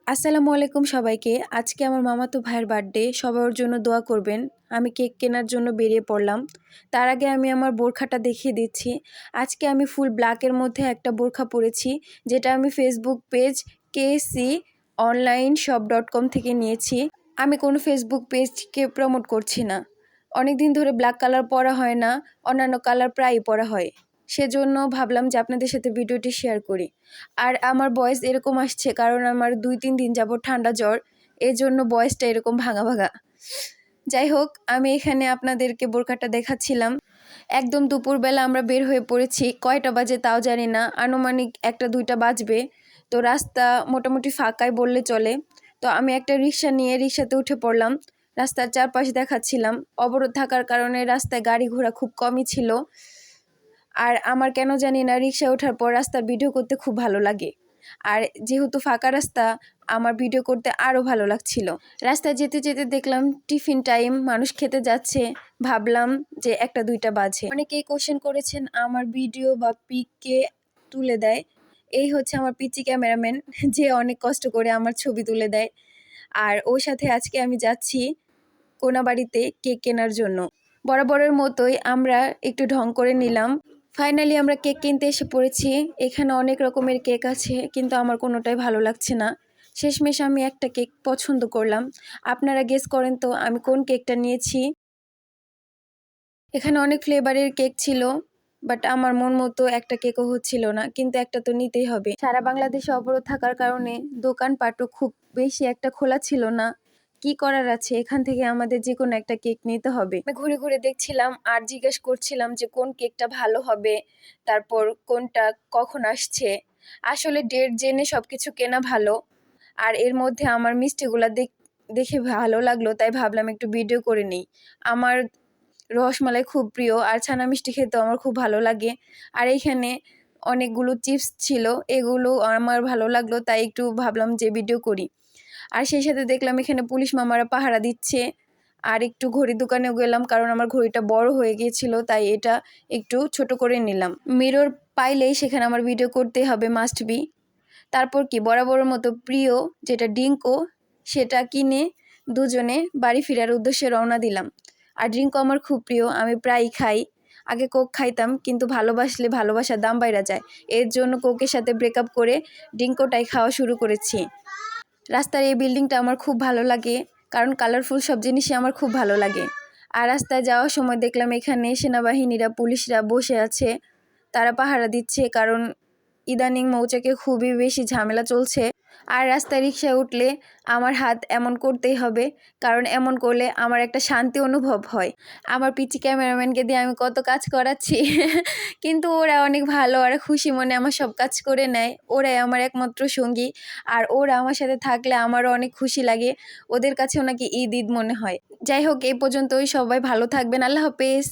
আসসালামু আলাইকুম সবাইকে। আজকে আমার মামাতো ভাইয়ের বার্থডে। সবাই ওর জন্য দোয়া করবেন। আমি কেক কেনার জন্য বেরিয়ে পড়লাম। তার আগে আমি আমার বোরখাটা দেখিয়ে দিচ্ছি। আজকে আমি ফুল ব্ল্যাকের মধ্যে একটা বোরখা পরেছি, যেটা আমি ফেসবুক পেজ kconlineshop.com থেকে নিয়েছি। আমি কোনো ফেসবুক পেজকে প্রমোট করছি না। অনেক দিন ধরে ব্ল্যাক কালার পরা হয় না, অন্যান্য কালার প্রায়ই পরা হয়। সেজন্য ভাবলাম যে আপনাদের সাথে ভিডিওটি শেয়ার করি। আর আমার ভয়েস এরকম আসছে কারণ আমার 2-3 দিন যাবত ঠান্ডা জ্বর, এই জন্য ভয়েসটা এরকম ভাঙা ভাঙা। যাই হোক, আমি এখানে আপনাদেরকে বোরকাটা দেখাচ্ছিলাম। একদম দুপুরবেলা আমরা বের হয়ে পড়েছি। কয়টা বাজে তাও জানি না, আনুমানিক 1-2টা বাজবে। তো রাস্তা মোটামুটি ফাঁকাই বললে চলে। তো আমি একটা রিক্সা নিয়ে রিক্সাতে উঠে পড়লাম। রাস্তার চারপাশ দেখাচ্ছিলাম। অবরোধ থাকার কারণে রাস্তায় গাড়ি ঘোড়া খুব কমই ছিল। আর আমার কেন জানি না রিক্সায় ওঠার পর রাস্তার ভিডিও করতে খুব ভালো লাগে। আর যেহেতু ফাঁকা রাস্তা, আমার ভিডিও করতে আরও ভালো লাগছিল। রাস্তায় যেতে যেতে দেখলাম টিফিন টাইম, মানুষ খেতে যাচ্ছে। ভাবলাম যে 1-2টা বাজে। অনেকেই কোশ্চেন করেছেন আমার ভিডিও বা পিককে তুলে দেয়। এই হচ্ছে আমার পিচি ক্যামেরাম্যান, যে অনেক কষ্ট করে আমার ছবি তুলে দেয়। আর ওর সাথে আজকে আমি যাচ্ছি কোনাবাড়িতে কেক কেনার জন্য। বরাবরের মতোই আমরা একটু ঢং করে নিলাম। ফাইনালি আমরা কেক কিনতে এসে পড়েছি। এখানে অনেক রকমের কেক আছে, কিন্তু আমার কোনোটাই ভালো লাগছে না। শেষমেশ আমি একটা কেক পছন্দ করলাম। আপনারা গেস করেন তো আমি কোন কেকটা নিয়েছি। এখানে অনেক ফ্লেভারের কেক ছিল, বাট আমার মন মতো একটা কেকও হচ্ছিল না, কিন্তু একটা তো নিতেই হবে। সারা বাংলাদেশে অবরোধ থাকার কারণে দোকানপাটও খুব বেশি একটা খোলা ছিল না। কি করার আছে, এখান থেকে আমাদের যে কোনো একটা কেক নিতে হবে। আমি ঘুরে ঘুরে দেখছিলাম আর জিজ্ঞেস করছিলাম যে কোন কেকটা ভালো হবে, তারপর কোনটা কখন আসছে। আসলে ডেট জেনে সবকিছু কেনা ভালো। আর এর মধ্যে আমার মিষ্টিগুলা দেখে ভালো লাগলো, তাই ভাবলাম একটু ভিডিও করে নিই। আমার রসমালাই খুব প্রিয়, আর ছানা মিষ্টি খেতেও আমার খুব ভালো লাগে। আর এইখানে অনেকগুলো চিপস ছিল, এগুলো আমার ভালো লাগলো, তাই একটু ভাবলাম যে ভিডিও করি। আর সেই সাথে দেখলাম এখানে পুলিশ মামারা পাহারা দিচ্ছে। আর একটু ঘড়ির দোকানেও গেলাম, কারণ আমার ঘড়িটা বড় হয়ে গিয়েছিল, তাই এটা একটু ছোট করে নিলাম। মিরর পাইলেই সেখানে আমার ভিডিও করতে হবে, মাস্ট বি। তারপর কি বরাবরের মতো প্রিয় যেটা ডিঙ্কো, সেটা কিনে দুজনে বাড়ি ফেরার উদ্দেশ্যে রওনা দিলাম। আর ড্রিঙ্কও আমার খুব প্রিয়, আমি প্রায়ই খাই। আগে কোক খাইতাম, কিন্তু ভালোবাসলে ভালোবাসার দাম বাইরা যায়। এর জন্য কোকের সাথে ব্রেকআপ করে ড্রিঙ্কোটাই খাওয়া শুরু করেছি। রাস্তার এই বিল্ডিংটা আমার খুব ভালো লাগে, কারণ কালারফুল সব জিনিসই আমার খুব ভালো লাগে। আর রাস্তায় যাওয়ার সময় দেখলাম এখানে সেনাবাহিনীরা, পুলিশরা বসে আছে। তারা পাহারা দিচ্ছে, কারণ ইদানিং মৌচাকে খুবই বেশি ঝামেলা চলছে। আর রাস্তায় রিক্সায় উঠলে আমার হাত এমন করতেই হবে, কারণ এমন করলে আমার একটা শান্তি অনুভব হয়। আমার পিচি ক্যামেরাম্যানকে দিয়ে আমি কত কাজ করাচ্ছি কিন্তু ওরা অনেক ভালো, আর খুশি মনে আমার সব কাজ করে নেয়। ওরাই আমার একমাত্র সঙ্গী, আর ওরা আমার সাথে থাকলে আমারও অনেক খুশি লাগে। ওদের কাছেও নাকি ঈদ ঈদ মনে হয়। যাই হোক, এই পর্যন্তই। সবাই ভালো থাকবেন। আল্লাহ হাফেজ।